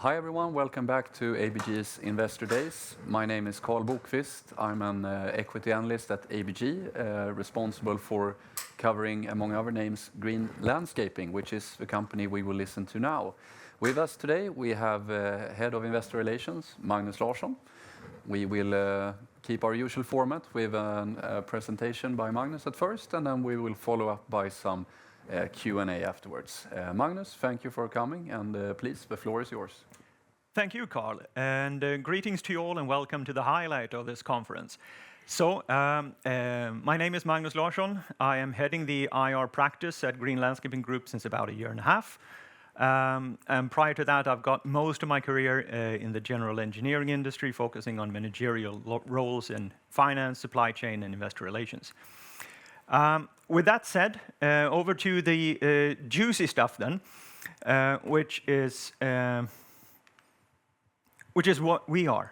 Hi everyone, welcome back to ABG's Investor Days. My name is Carl Bokvist. I'm an equity analyst at ABG, responsible for covering, among other names, Green Landscaping, which is the company we will listen to now. With us today, we have Head of Investor Relations, Magnus Larsson. We will keep our usual format with a presentation by Magnus at first, and then we will follow up by some Q&A afterwards. Magnus, thank you for coming, and please, the floor is yours. Thank you, Carl, and greetings to you all, and welcome to the highlight of this conference. So, my name is Magnus Larsson. I am heading the IR practice at Green Landscaping Group since about a year and a half. And prior to that, I've got most of my career in the general engineering industry, focusing on managerial roles in finance, supply chain, and investor relations. With that said, over to the juicy stuff then, which is what we are,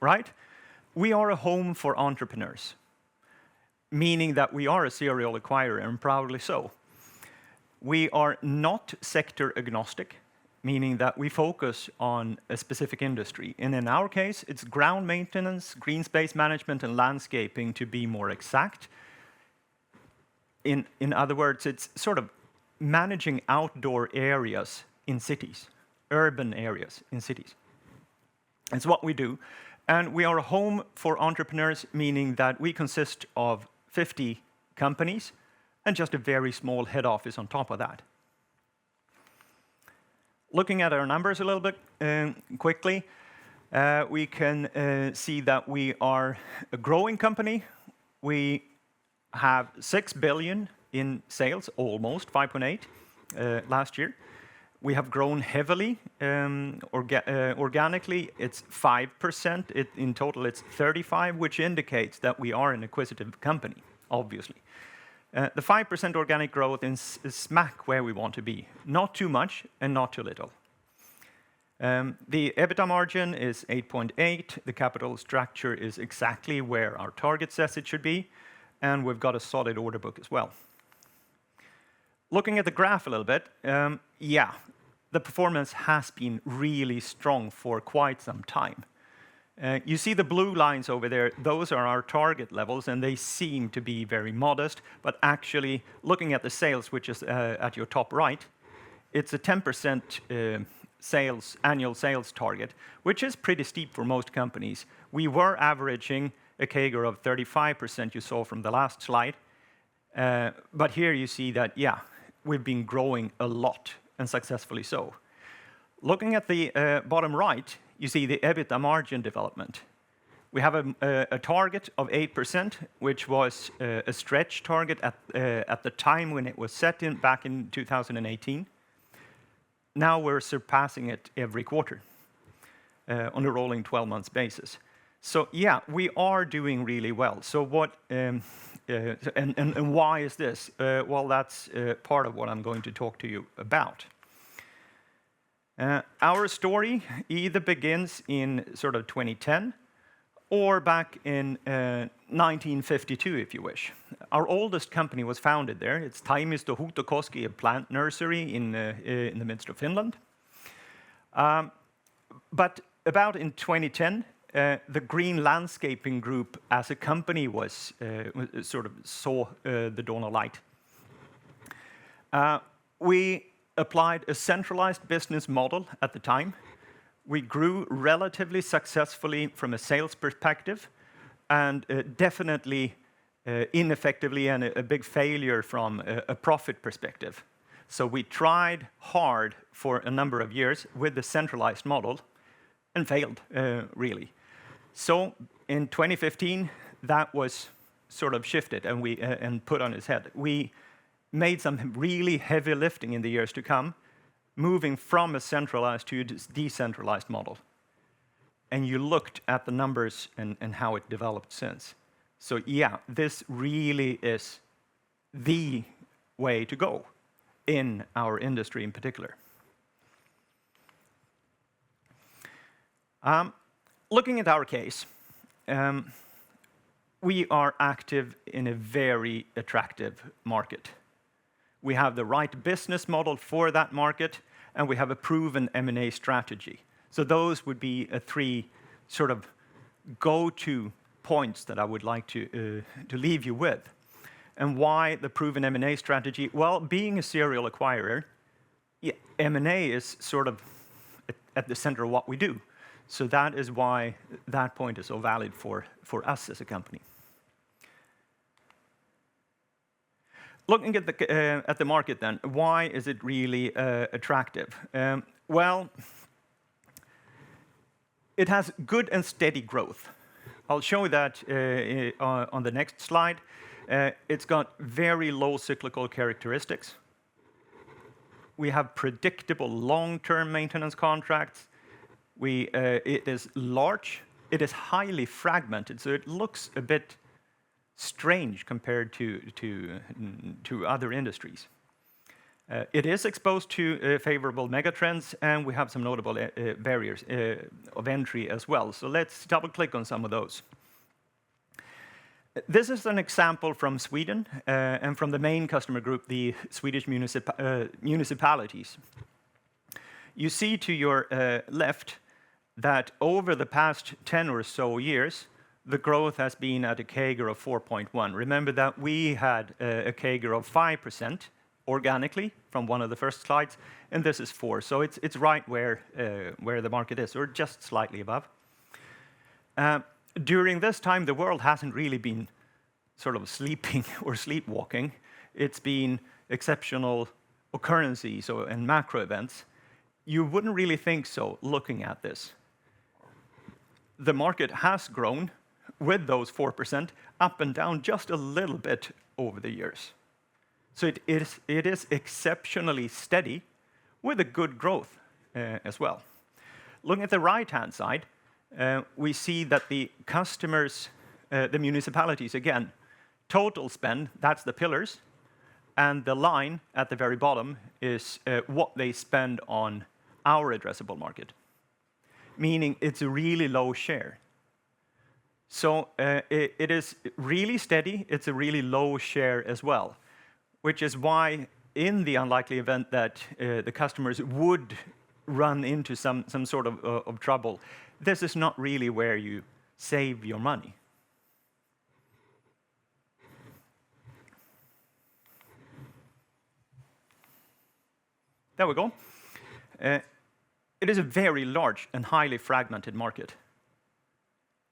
right? We are a home for entrepreneurs, meaning that we are a serial acquirer, and proudly so. We are not sector agnostic, meaning that we focus on a specific industry. And in our case, it's ground maintenance, green space management, and landscaping, to be more exact. In other words, it's sort of managing outdoor areas in cities, urban areas in cities. It's what we do. And we are a home for entrepreneurs, meaning that we consist of 50 companies and just a very small head office on top of that. Looking at our numbers a little bit quickly, we can see that we are a growing company. We have 6 billion in sales, almost 5.8 last year. We have grown heavily, organically, it's 5%. In total, it's 35%, which indicates that we are an acquisitive company, obviously. The 5% organic growth is smack where we want to be. Not too much and not too little. The EBITDA margin is 8.8. The capital structure is exactly where our target says it should be, and we've got a solid order book as well. Looking at the graph a little bit, the performance has been really strong for quite some time. You see the blue lines over there, those are our target levels, and they seem to be very modest, but actually, looking at the sales, which is at your top right, it's a 10% annual sales target, which is pretty steep for most companies. We were averaging a CAGR of 35%, you saw from the last slide. But here you see that, we've been growing a lot, and successfully so. Looking at the bottom right, you see the EBITDA margin development. We have a target of 8%, which was a stretch target at the time when it was set back in 2018. Now we're surpassing it every quarter on a rolling 12-month basis. So we are doing really well. So what and why is this? Well, that's part of what I'm going to talk to you about. Our story either begins in sort of 2010 or back in 1952, if you wish. Our oldest company was founded there. It's Taimisto Huutokoski, a plant nursery in the midst of Finland. But about in 2010, the Green Landscaping Group as a company was sort of saw the dawn of light. We applied a centralized business model at the time. We grew relatively successfully from a sales perspective, and definitely ineffectively and a big failure from a profit perspective. So we tried hard for a number of years with the centralized model and failed, really. So in 2015, that was sort of shifted and put on its head. We made some really heavy lifting in the years to come, moving from a centralized to a decentralized model. And you looked at the numbers and how it developed since. So this really is the way to go in our industry in particular. Looking at our case, we are active in a very attractive market. We have the right business model for that market, and we have a proven M&A strategy. So those would be 3 sort of go-to points that I would like to leave you with. And why the proven M&A strategy? Well, being a serial acquirer, M&A is sort of at the center of what we do. So that is why that point is so valid for us as a company. Looking at the market then, why is it really attractive? Well, it has good and steady growth. I'll show you that on the next slide. It's got very low cyclical characteristics. We have predictable long-term maintenance contracts. It is large. It is highly fragmented, so it looks a bit strange compared to other industries. It is exposed to favorable megatrends, and we have some notable barriers of entry as well. So let's double-click on some of those. This is an example from Sweden and from the main customer group, the Swedish municipalities. You see to your left that over the past 10 or so years, the growth has been at a CAGR of 4.1. Remember that we had a CAGR of 5% organically from one of the first slides, and this is 4. So it's right where the market is, or just slightly above. During this time, the world hasn't really been sort of sleeping or sleepwalking. It's been exceptional occurrences and macro events. You wouldn't really think so looking at this. The market has grown with those 4% up and down just a little bit over the years. So it is exceptionally steady with a good growth as well. Looking at the right-hand side, we see that the customers, the municipalities, again, total spend, that's the pillars, and the line at the very bottom is what they spend on our addressable market, meaning it's a really low share. So it is really steady, it's a really low share as well, which is why in the unlikely event that the customers would run into some sort of trouble, this is not really where you save your money. There we go. It is a very large and highly fragmented market.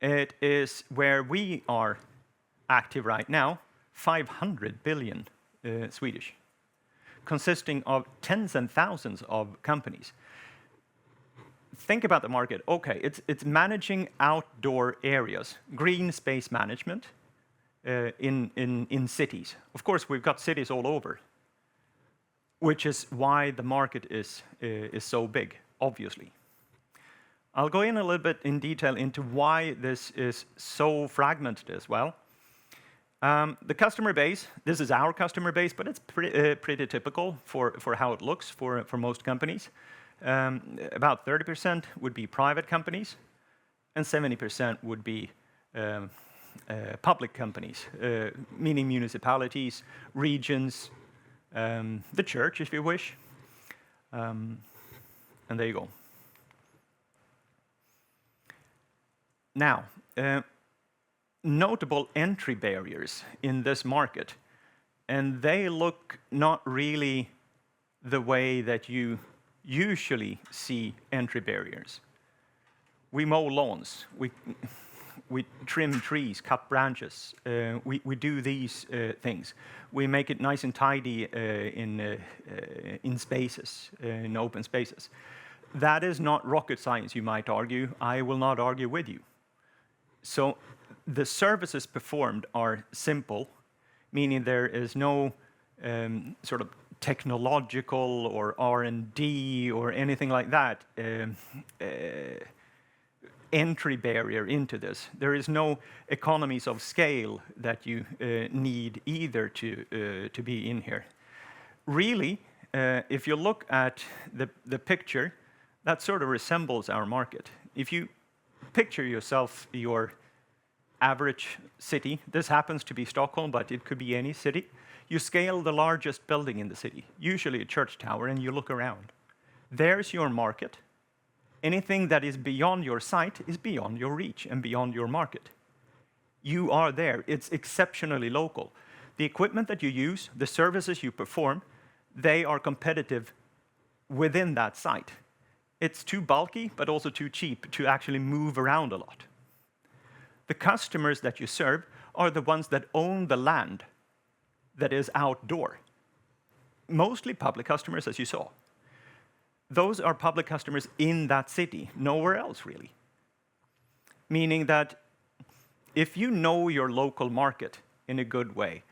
It is where we are active right now, 500 billion Swedish, consisting of tens and thousands of companies. Think about the market. Okay, it's managing outdoor areas, green space management in cities. Of course, we've got cities all over, which is why the market is so big, obviously. I'll go in a little bit in detail into why this is so fragmented as well. The customer base, this is our customer base, but it's pretty typical for how it looks for most companies. About 30% would be private companies, and 70% would be public companies, meaning municipalities, regions, the church, if you wish. And there you go. Now, notable entry barriers in this market, and they look not really the way that you usually see entry barriers. We mow lawns, we trim trees, cut branches, we do these things. We make it nice and tidy in spaces, in open spaces. That is not rocket science, you might argue. I will not argue with you. So the services performed are simple, meaning there is no sort of technological or R&D or anything like that entry barrier into this. There is no economies of scale that you need either to be in here. Really, if you look at the picture, that sort of resembles our market. If you picture yourself your average city, this happens to be Stockholm, but it could be any city. You scale the largest building in the city, usually a church tower, and you look around. There's your market. Anything that is beyond your sight is beyond your reach and beyond your market. You are there. It's exceptionally local. The equipment that you use, the services you perform, they are competitive within that site. It's too bulky, but also too cheap to actually move around a lot. The customers that you serve are the ones that own the land that is outdoor. Mostly public customers, as you saw. Those are public customers in that city, nowhere else really. Meaning that if you know your local market in a good way,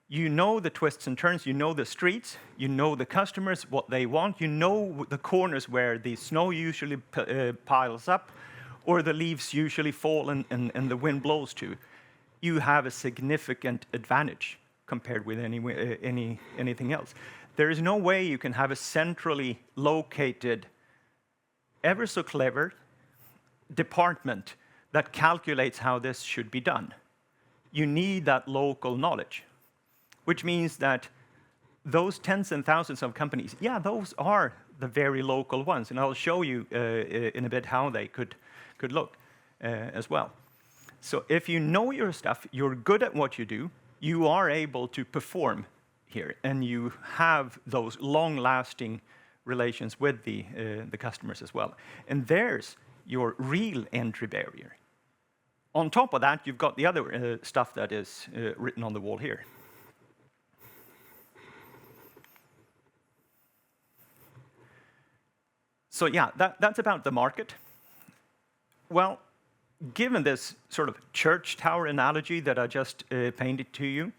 you know the twists and turns, you know the streets, you know the customers, what they want, you know the corners where the snow usually piles up, or the leaves usually fall and the wind blows to, you have a significant advantage compared with anything else. There is no way you can have a centrally located, ever so clever department that calculates how this should be done. You need that local knowledge, which means that those tens and thousands of companies, yeah, those are the very local ones, and I'll show you in a bit how they could look as well. So if you know your stuff, you're good at what you do, you are able to perform here, and you have those long-lasting relations with the customers as well. And there's your real entry barrier. On top of that, you've got the other stuff that is written on the wall here. So yeah, that's about the market. Well, given this sort of church tower analogy that I just painted to you,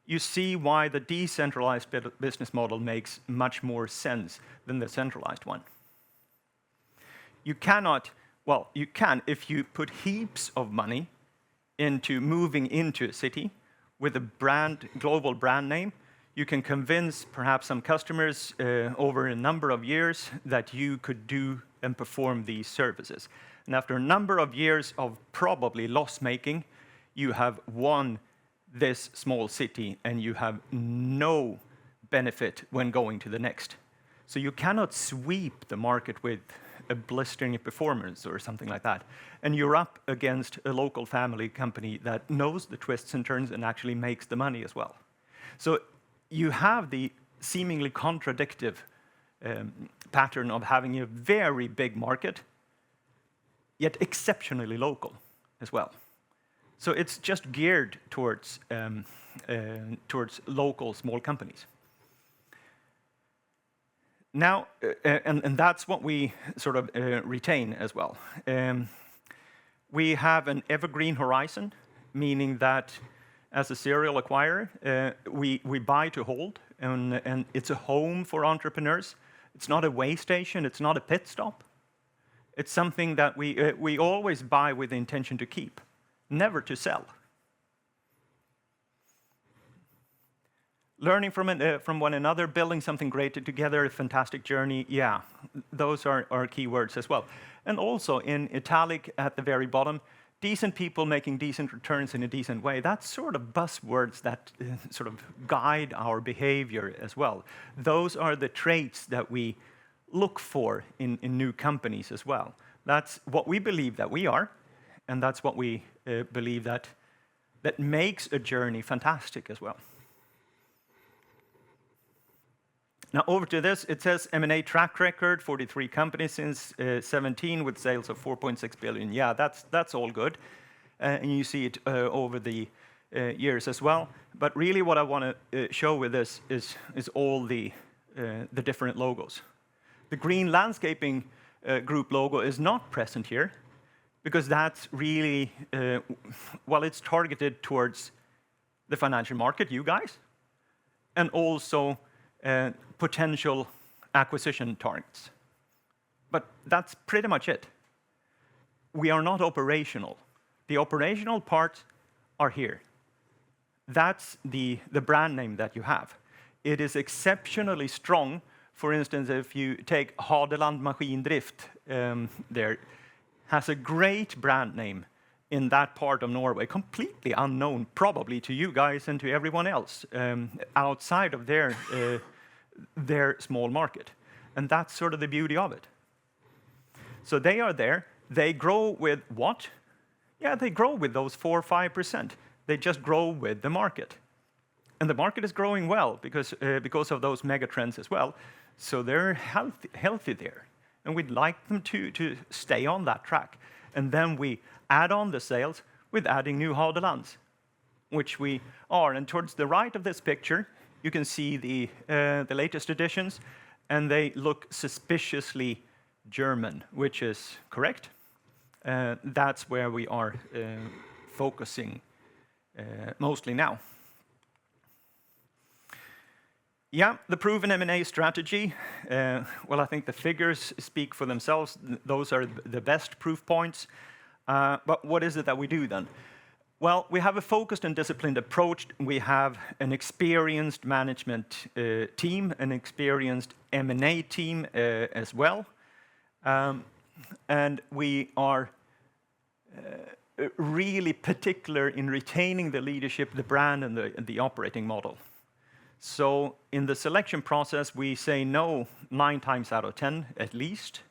you see why the decentralized business model makes much more sense than the centralized one. You cannot, well, you can if you put heaps of money into moving into a city with a global brand name. You can convince perhaps some customers over a number of years that you could do and perform these services. And after a number of years of probably loss-making, you have won this small city and you have no benefit when going to the next. So you cannot sweep the market with a blistering performance or something like that. And you're up against a local family company that knows the twists and turns and actually makes the money as well. So you have the seemingly contradictive pattern of having a very big market, yet exceptionally local as well. So it's just geared towards local small companies. Now, and that's what we sort of retain as well. We have an evergreen horizon, meaning that as a serial acquirer, we buy to hold, and it's a home for entrepreneurs. It's not a way station, it's not a pit stop. It's something that we always buy with the intention to keep, never to sell. Learning from one another, building something great together, a fantastic journey, yeah, those are key words as well. And also in italic at the very bottom, decent people making decent returns in a decent way. That's sort of buzzwords that sort of guide our behavior as well. Those are the traits that we look for in new companies as well. That's what we believe that we are, and that's what we believe that makes a journey fantastic as well. Now over to this, it says M&A track record, 43 companies since 17 with sales of 4.6 billion. Yeah, that's all good. And you see it over the years as well. But really what I want to show with this is all the different logos. The Green Landscaping Group logo is not present here because that's really, well, it's targeted towards the financial market, you guys, and also potential acquisition targets. But that's pretty much it. We are not operational. The operational parts are here. That's the brand name that you have. It is exceptionally strong. For instance, if you take Hadeland Maskindrift, there has a great brand name in that part of Norway, completely unknown probably to you guys and to everyone else outside of their small market. And that's sort of the beauty of it. So they are there. They grow with what? Yeah, they grow with those 4 or 5%. They just grow with the market. And the market is growing well because of those mega trends as well. So they're healthy there. And we'd like them to stay on that track. And then we add on the sales with adding new Hadelands, which we are. And towards the right of this picture, you can see the latest editions, and they look suspiciously German, which is correct. That's where we are focusing mostly now. Yeah, the proven M&A strategy. Well, I think the figures speak for themselves. Those are the best proof points. But what is it that we do then? Well, we have a focused and disciplined approach. We have an experienced management team, an experienced M&A team as well. And we are really particular in retaining the leadership, the brand, and the operating model. So in the selection process, we say no 9 times out of 10 at least,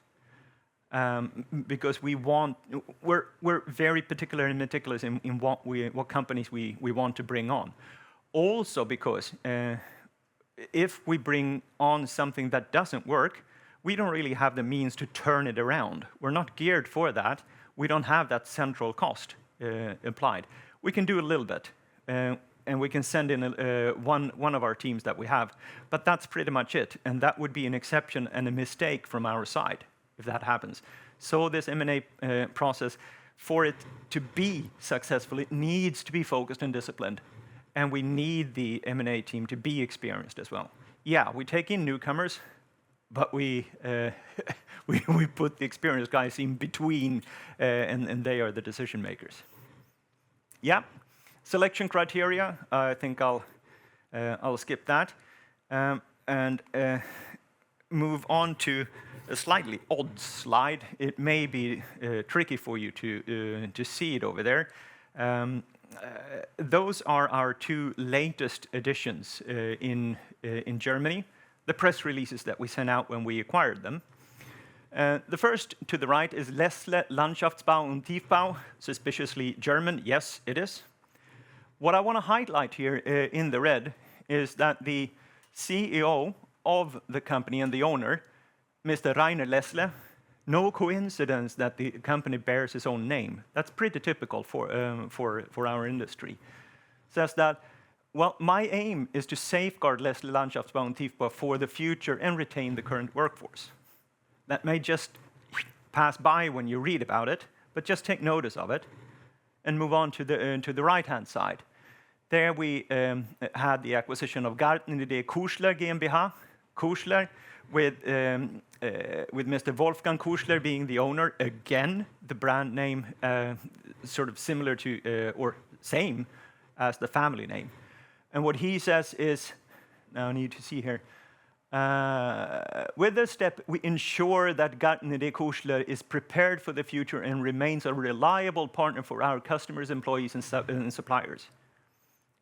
because we're very particular and meticulous in what companies we want to bring on. Also because if we bring on something that doesn't work, we don't really have the means to turn it around. We're not geared for that. We don't have that central cost applied. We can do a little bit, and we can send in one of our teams that we have, but that's pretty much it. And that would be an exception and a mistake from our side if that happens. So this M&A process, for it to be successful, it needs to be focused and disciplined, and we need the M&A team to be experienced as well. Yeah, we take in newcomers, but we put the experienced guys in between, and they are the decision makers. Yeah, selection criteria. I think I'll skip that and move on to a slightly odd slide. It may be tricky for you to see it over there. Those are our 2 latest editions in Germany. The press releases that we sent out when we acquired them. The first to the right is Lässle Landschaftsbau und Tiefbau, suspiciously German. Yes, it is. What I want to highlight here in the red is that the CEO of the company and the owner, Mr. Rainer Lässle, no coincidence that the company bears his own name. That's pretty typical for our industry. Says that, well, my aim is to safeguard Lässle Landschaftsbau und Tiefbau for the future and retain the current workforce. That may just pass by when you read about it, but just take notice of it and move on to the right-hand side. There we had the acquisition of Gartenidee Kuschler GmbH, Kuschler, with Mr. Wolfgang Kuschler being the owner. Again, the brand name sort of similar to, or same as the family name. And what he says is, now I need to see here, with this step, we ensure that Gartenidee Kuschler is prepared for the future and remains a reliable partner for our customers, employees, and suppliers.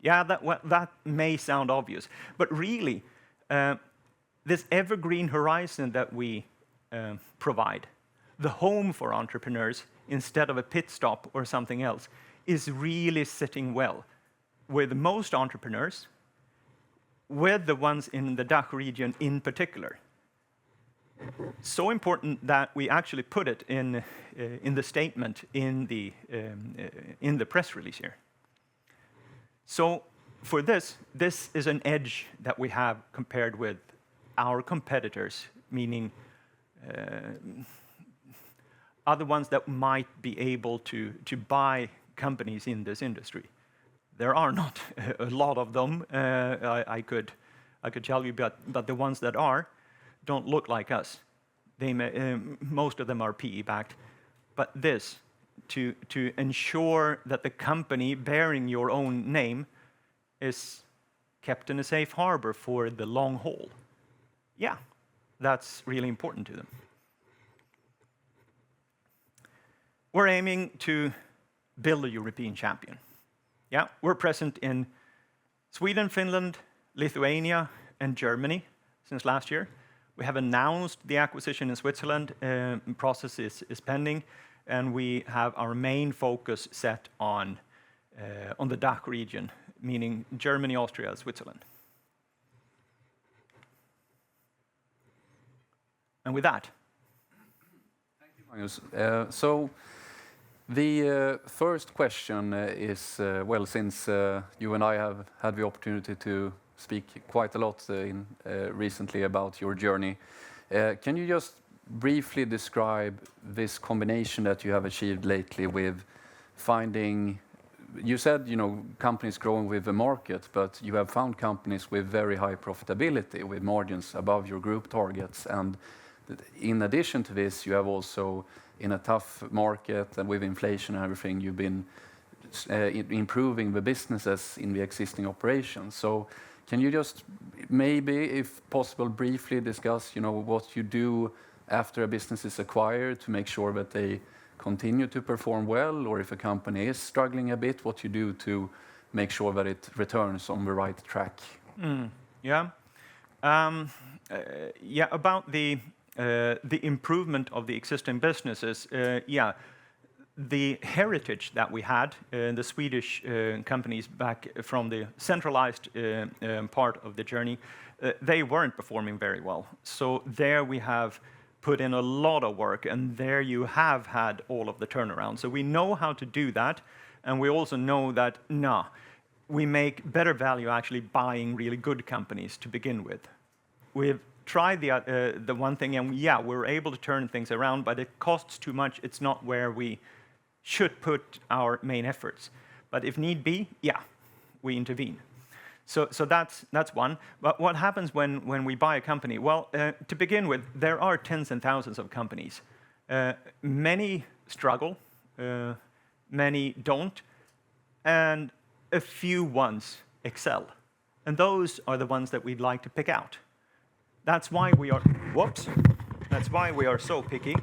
Yeah, that may sound obvious, but really, this evergreen horizon that we provide, the home for entrepreneurs instead of a pit stop or something else, is really sitting well with most entrepreneurs, with the ones in the DACH region in particular. So important that we actually put it in the statement in the press release here. So for this is an edge that we have compared with our competitors, meaning other ones that might be able to buy companies in this industry. There are not a lot of them, I could tell you, but the ones that are don't look like us. They most of them are PE-backed. But this, to ensure that the company bearing your own name is kept in a safe harbor for the long haul. Yeah, that's really important to them. We're aiming to build a European champion. Yeah, we're present in Sweden, Finland, Lithuania, and Germany since last year. We have announced the acquisition in Switzerland. Process is pending, and we have our main focus set on the DACH region, meaning Germany, Austria, Switzerland. And with that, thank you, Magnus. So the first question is, well, since you and I have had the opportunity to speak quite a lot recently about your journey, can you just briefly describe this combination that you have achieved lately with finding, you said, companies growing with the market, but you have found companies with very high profitability, with margins above your group targets. And in addition to this, you have also, in a tough market and with inflation and everything, you've been improving the businesses in the existing operations. So can you just maybe, if possible, briefly discuss, what you do after a business is acquired to make sure that they continue to perform well, or if a company is struggling a bit, what you do to make sure that it returns on the right track? About the improvement of the existing businesses, the heritage that we had in the Swedish companies back from the centralized part of the journey, they weren't performing very well. So there we have put in a lot of work, and there you have had all of the turnaround. So we know how to do that, and we also know that, we make better value actually buying really good companies to begin with. We've tried the one thing, and we're able to turn things around, but it costs too much. It's not where we should put our main efforts. But if need be, we intervene. So that's one. But what happens when we buy a company? Well, to begin with, there are tens and thousands of companies. Many struggle, many don't, and a few ones excel. And those are the ones that we'd like to pick out. That's why we are so picky.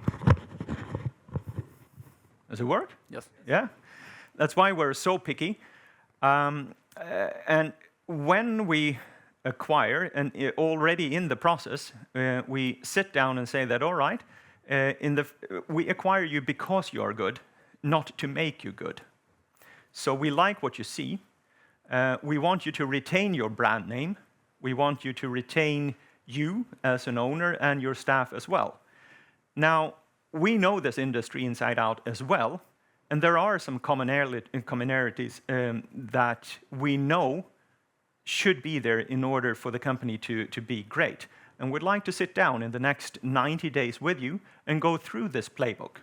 Does it work? Yes. Yeah. That's why we're so picky. And when we acquire, and already in the process, we sit down and say that, all right, we acquire you because you are good, not to make you good. So we like what you see. We want you to retain your brand name. We want you to retain you as an owner and your staff as well. Now, we know this industry inside out as well, and there are some commonalities that we know should be there in order for the company to be great. And we'd like to sit down in the next 90 days with you and go through this playbook.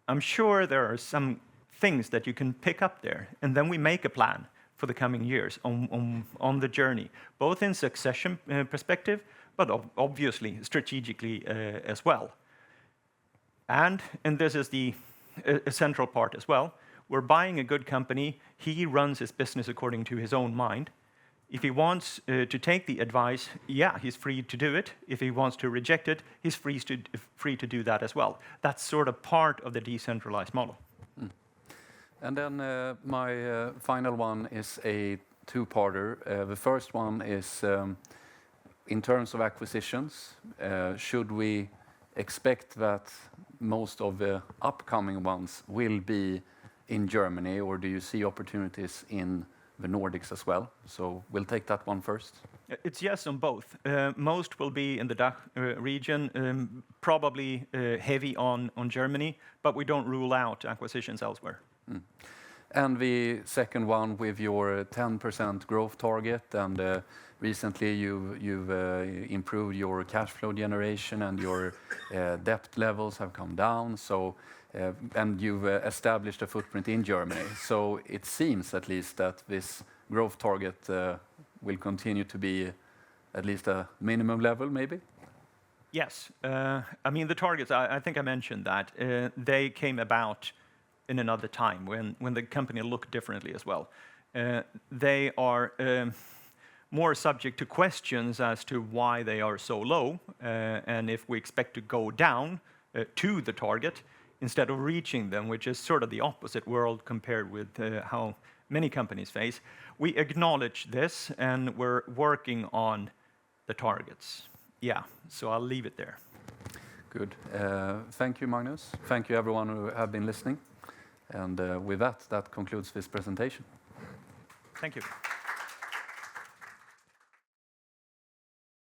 I'm sure there are some things that you can pick up there, and then we make a plan for the coming years on the journey, both in succession perspective, but obviously strategically as well. And this is the central part as well. We're buying a good company. He runs his business according to his own mind. If he wants to take the advice, he's free to do it. If he wants to reject it, he's free to do that as well. That's sort of part of the decentralized model. And then my final one is a two-parter. The first one is, in terms of acquisitions, should we expect that most of the upcoming ones will be in Germany, or do you see opportunities in the Nordics as well? So we'll take that one first. It's yes on both. Most will be in the DACH region, probably heavy on Germany, but we don't rule out acquisitions elsewhere. And the second one with your 10% growth target, and recently you've improved your cash flow generation, and your debt levels have come down. So, and you've established a footprint in Germany. So it seems at least that this growth target will continue to be at least a minimum level, maybe? Yes. I mean, the targets, I think I mentioned that. They came about in another time when the company looked differently as well. They are more subject to questions as to why they are so low, and if we expect to go down to the target instead of reaching them, which is sort of the opposite world compared with how many companies face. We acknowledge this, and we're working on the targets. Yeah, so I'll leave it there. Good. Thank you, Magnus. Thank you, everyone who have been listening. And with that concludes this presentation. Thank you.